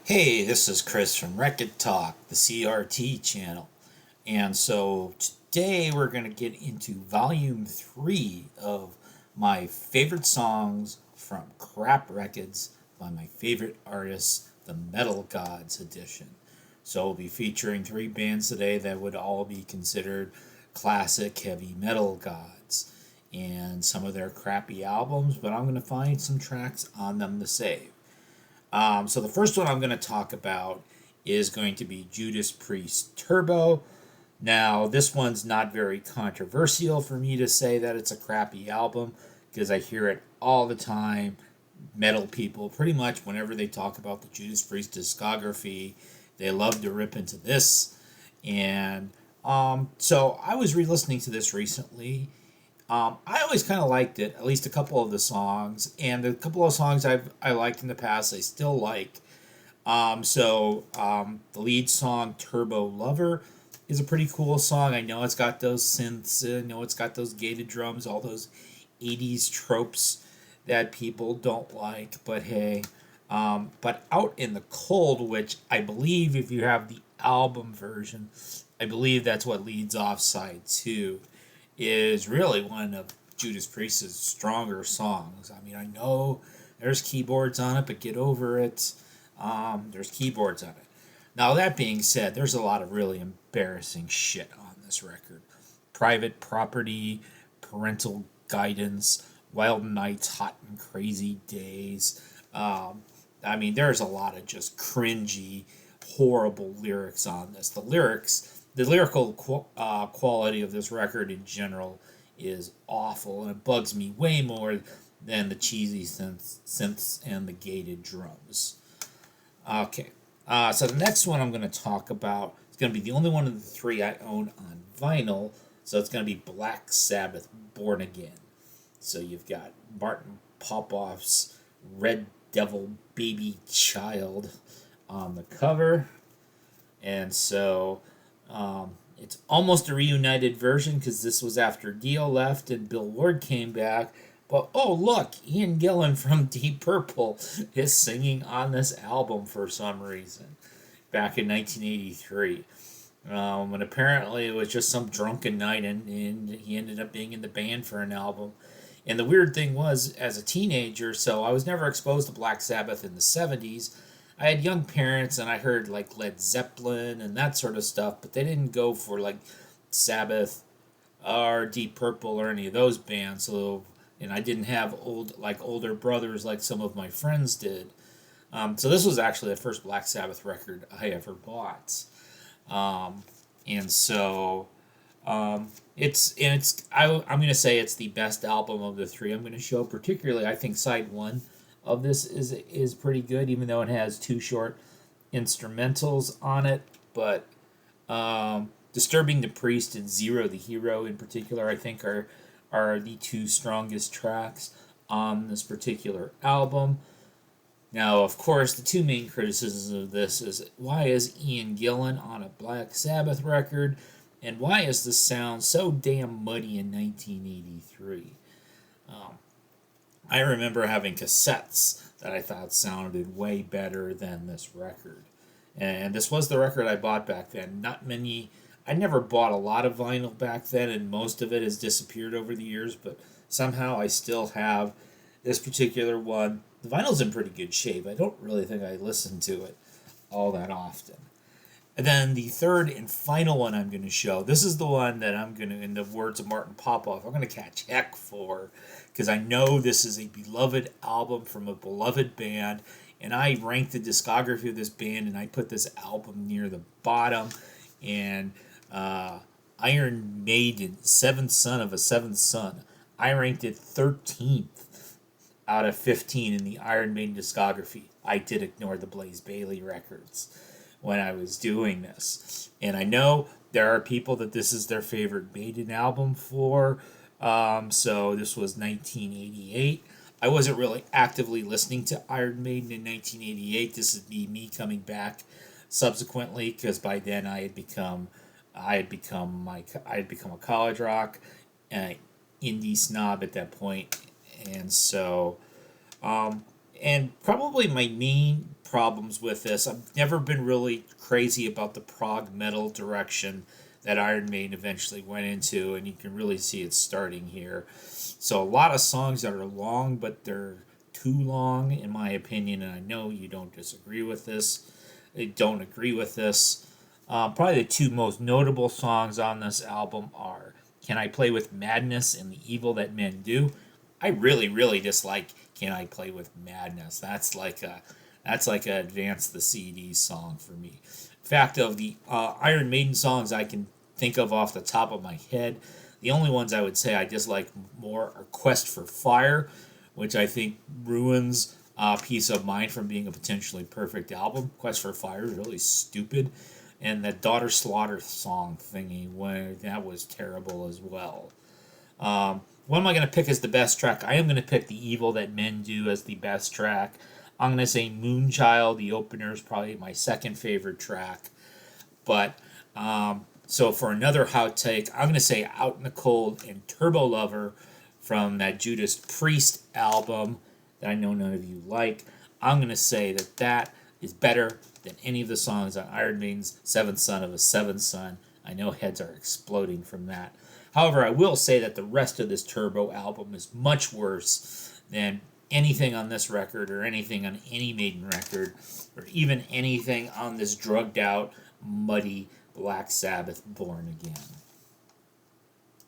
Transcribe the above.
Hey, this is Chris from Rekkid Talk, the CRT channel. And so today we're going to get into volume 3 of my favorite songs from Crap Records by my favorite artists, the Metal Gods edition. So we'll be featuring 3 bands today that would all be considered classic heavy metal gods and some of their crappy albums, but I'm going to find some tracks on them to save. So the first one I'm going to talk about is going to be Judas Priest Turbo. Now, this one's not very controversial for me to say that it's a crappy album because I hear it all the time. Metal people, pretty much whenever they talk about the Judas Priest discography, they love to rip into this. And so I was re listening to this recently. I always kind of liked it, at least a couple of the songs, and the couple of songs I liked in the past, I still like. The lead song "Turbo Lover" is a pretty cool song. I know it's got those synths, I know it's got those gated drums, all those '80s tropes that people don't like. But hey, but "Out in the Cold," which I believe, if you have the album version, I believe that's what leads off side two, is really one of Judas Priest's stronger songs. I mean, I know there's keyboards on it, but get over it. There's keyboards on it. Now, that being said, there's a lot of really embarrassing shit on this record. Private Property, Parental Guidance, Wild Nights, Hot and Crazy Days. I mean, there's a lot of just cringy, horrible lyrics on this. The lyrical quality of this record in general is awful, and it bugs me way more than the cheesy synths and the gated drums. Okay, so the next one I'm going to talk about is going to be the only one of the 3 I own on vinyl, so it's going to be Black Sabbath Born Again. So you've got Martin Popoff's Red Devil Baby Child on the cover. And so it's almost a reunited version because this was after Dio left and Bill Ward came back. But oh, look, Ian Gillan from Deep Purple is singing on this album for some reason back in 1983. And apparently it was just some drunken night, and he ended up being in the band for an album. And the weird thing was, as a teenager, so I was never exposed to Black Sabbath in the 70s. I had young parents and I heard like Led Zeppelin and that sort of stuff, but they didn't go for like Sabbath or Deep Purple or any of those bands. So, and I didn't have older brothers like some of my friends did. So this was actually the first Black Sabbath record I ever bought. Um, and so I'm gonna say it's the best album of the 3 I'm gonna show. Particularly, I think side one of this is pretty good, even though it has 2 short instrumentals on it. But Disturbing the Priest and Zero the Hero in particular, I think are the 2 strongest tracks on this particular album. Now, of course, the 2 main criticisms of this is, why is Ian Gillan on a Black Sabbath record, and why is the sound so damn muddy in 1983? Um, I remember having cassettes that I thought sounded way better than this record. And this was the record I bought back then. Not many, I never bought a lot of vinyl back then, and most of it has disappeared over the years, but somehow I still have this particular one. The vinyl's in pretty good shape. I don't really think I listen to it all that often. And then the third and final one I'm going to show. This is the one that I'm going to, in the words of Martin Popoff, I'm going to catch heck for, because I know this is a beloved album from a beloved band, and I ranked the discography of this band, and I put this album near the bottom. And Iron Maiden, Seventh Son of a Seventh Son, I ranked it 13th out of 15 in the Iron Maiden discography. I did ignore the Blaze Bayley records when I was doing this. And I know there are people that this is their favorite Maiden album for. So this was 1988. I wasn't really actively listening to Iron Maiden in 1988. This would be me coming back subsequently, because by then I had become a college rock indie snob at that point, and so and probably my main problems with this. I've never been really crazy about the prog metal direction that Iron Maiden eventually went into, and you can really see it starting here. So a lot of songs that are long, but they're too long, in my opinion, and I know you don't disagree with this. They don't agree with this. Probably the two most notable songs on this album are Can I Play with Madness and The Evil That Men Do. I really, really dislike Can I Play with Madness. That's like a Advance the CD song for me. In fact, of the Iron Maiden songs I can think of off the top of my head, the only ones I would say I dislike more are Quest for Fire, which I think ruins Peace of Mind from being a potentially perfect album. Quest for Fire is really stupid. And that Daughter Slaughter song thingy, that was terrible as well. What am I going to pick as the best track? I am going to pick The Evil That Men Do as the best track. I'm going to say Moonchild, the opener, is probably my second favorite track. But, so for another hot take, I'm going to say Out in the Cold and Turbo Lover from that Judas Priest album that I know none of you like. I'm going to say that is better than any of the songs on Iron Maiden's Seventh Son of a Seventh Son. I know heads are exploding from that. However, I will say that the rest of this Turbo album is much worse than anything on this record or anything on any Maiden record or even anything on this drugged out, muddy Black Sabbath Born Again.